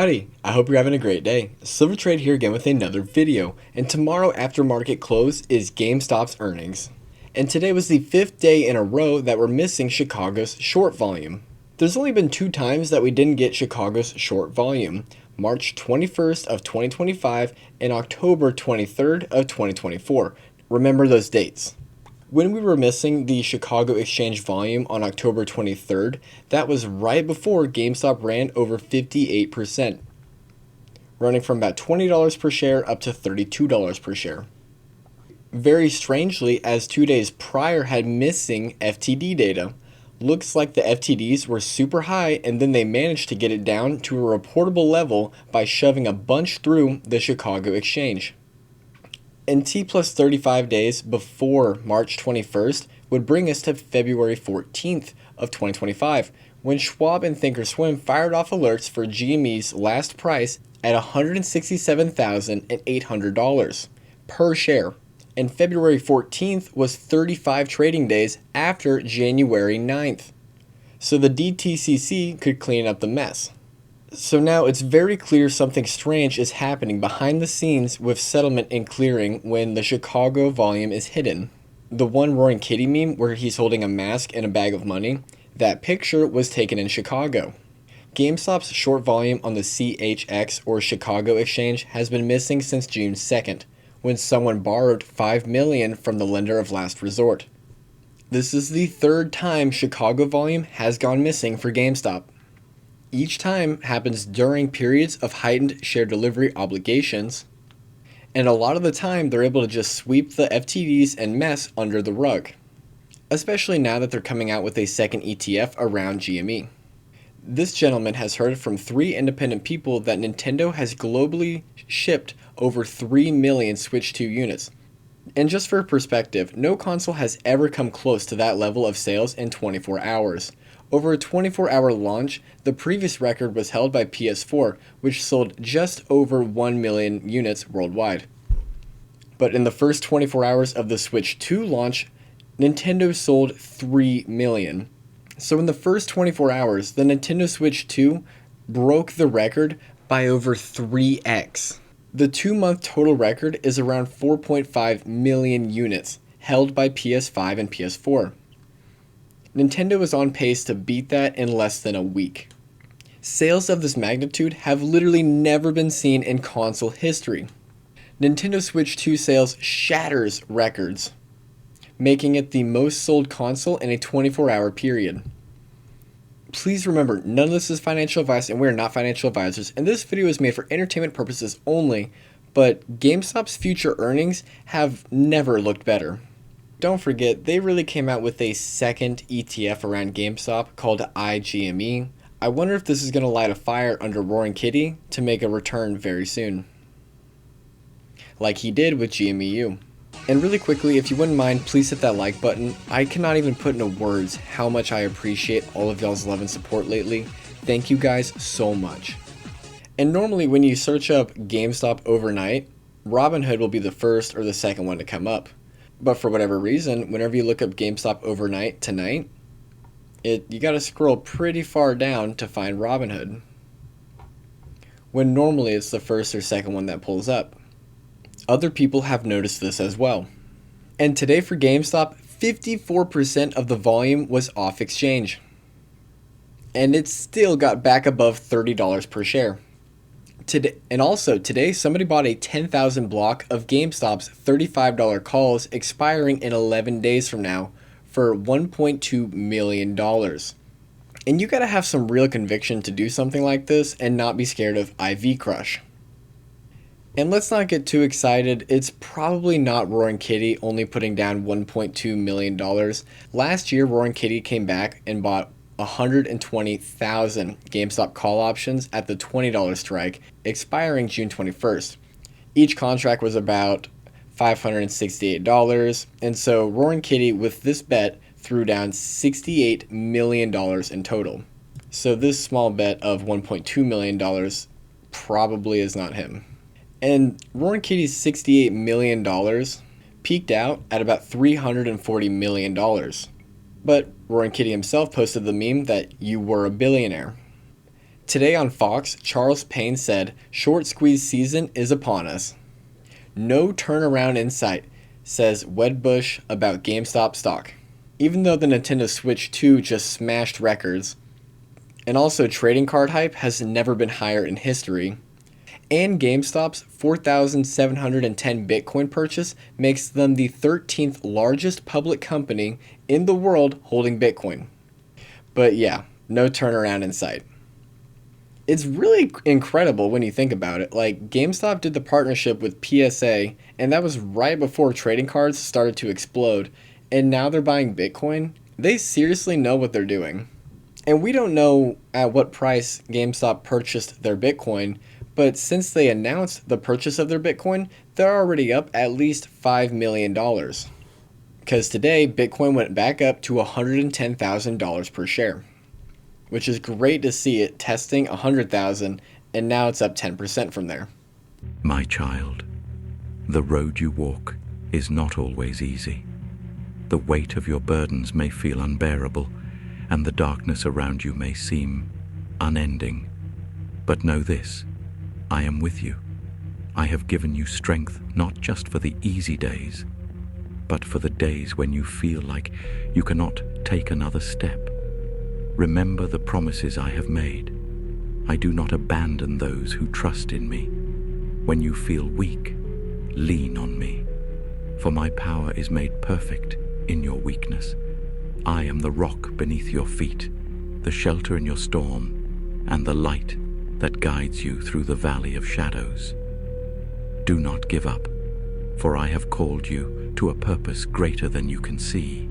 everybody, I hope you're having a great day. Silver Trade here again with another video, and tomorrow after market close is GameStop's earnings. And today was the 5th day in a row that we're missing Chicago's short volume. There's only been 2 times that we didn't get Chicago's short volume, March 21st of 2025 and October 23rd of 2024. Remember those dates. When we were missing the Chicago Exchange volume on October 23rd, that was right before GameStop ran over 58%, running from about $20 per share up to $32 per share. Very strangely, as 2 days prior had missing FTD data. Looks like the FTDs were super high and then they managed to get it down to a reportable level by shoving a bunch through the Chicago Exchange. And T plus 35 days before March 21st would bring us to February 14th of 2025, when Schwab and Thinkorswim fired off alerts for GME's last price at $167,800 per share. And February 14th was 35 trading days after January 9th. So the DTCC could clean up the mess. So now it's very clear something strange is happening behind the scenes with settlement and clearing when the Chicago volume is hidden. The one Roaring Kitty meme where he's holding a mask and a bag of money, that picture was taken in Chicago. GameStop's short volume on the CHX or Chicago Exchange has been missing since June 2nd, when someone borrowed $5 million from the lender of last resort. This is the 3rd time Chicago volume has gone missing for GameStop. Each time happens during periods of heightened share delivery obligations, and a lot of the time they're able to just sweep the FTDs and mess under the rug, especially now that they're coming out with a second ETF around GME. This gentleman has heard from 3 independent people that Nintendo has globally shipped over 3 million Switch 2 units. And just for perspective, no console has ever come close to that level of sales in 24 hours. Over a 24-hour launch, the previous record was held by PS4, which sold just over 1 million units worldwide. But in the first 24 hours of the Switch 2 launch, Nintendo sold 3 million. So in the first 24 hours, the Nintendo Switch 2 broke the record by over 3x. The 2-month total record is around 4.5 million units, held by PS5 and PS4. Nintendo is on pace to beat that in less than a week. Sales of this magnitude have literally never been seen in console history. Nintendo Switch 2 sales shatters records, making it the most sold console in a 24-hour period. Please remember, none of this is financial advice and we are not financial advisors, and this video is made for entertainment purposes only, but GameStop's future earnings have never looked better. Don't forget, they really came out with a second ETF around GameStop called IGME. I wonder if this is going to light a fire under Roaring Kitty to make a return very soon, like he did with GMEU. And really quickly, if you wouldn't mind, please hit that like button. I cannot even put into words how much I appreciate all of y'all's love and support lately. Thank you guys so much. And normally when you search up GameStop overnight, Robinhood will be the first or the second one to come up. But for whatever reason, whenever you look up GameStop overnight tonight, you gotta scroll pretty far down to find Robinhood, when normally it's the first or second one that pulls up. Other people have noticed this as well. And today for GameStop, 54% of the volume was off exchange. And it still got back above $30 per share. Today, somebody bought a 10,000 block of GameStop's $35 calls expiring in 11 days from now for $1.2 million. And you gotta have some real conviction to do something like this and not be scared of IV crush. And let's not get too excited, it's probably not Roaring Kitty only putting down $1.2 million. Last year, Roaring Kitty came back and bought 120,000 GameStop call options at the $20 strike, expiring June 21st. Each contract was about $568, and so Roaring Kitty with this bet threw down $68 million in total. So this small bet of $1.2 million probably is not him. And Roaring Kitty's $68 million peaked out at about $340 million. But Roaring Kitty himself posted the meme that you were a billionaire. Today on Fox, Charles Payne said, "Short squeeze season is upon us." No turnaround in sight, says Wedbush about GameStop stock. Even though the Nintendo Switch 2 just smashed records, and also trading card hype has never been higher in history, and GameStop's 4,710 Bitcoin purchase makes them the 13th largest public company in the world holding Bitcoin. But yeah, no turnaround in sight. It's really incredible when you think about it. Like, GameStop did the partnership with PSA, and that was right before trading cards started to explode, and now they're buying Bitcoin. They seriously know what they're doing. And we don't know at what price GameStop purchased their Bitcoin, but since they announced the purchase of their Bitcoin, they're already up at least $5 million. Because today, Bitcoin went back up to $110,000 per share, which is great to see it testing 100,000, and now it's up 10% from there. My child, the road you walk is not always easy. The weight of your burdens may feel unbearable, and the darkness around you may seem unending. But know this, I am with you. I have given you strength not just for the easy days, but for the days when you feel like you cannot take another step. Remember the promises I have made. I do not abandon those who trust in me. When you feel weak, lean on me, for my power is made perfect in your weakness. I am the rock beneath your feet, the shelter in your storm, and the light that guides you through the valley of shadows. Do not give up, for I have called you to a purpose greater than you can see.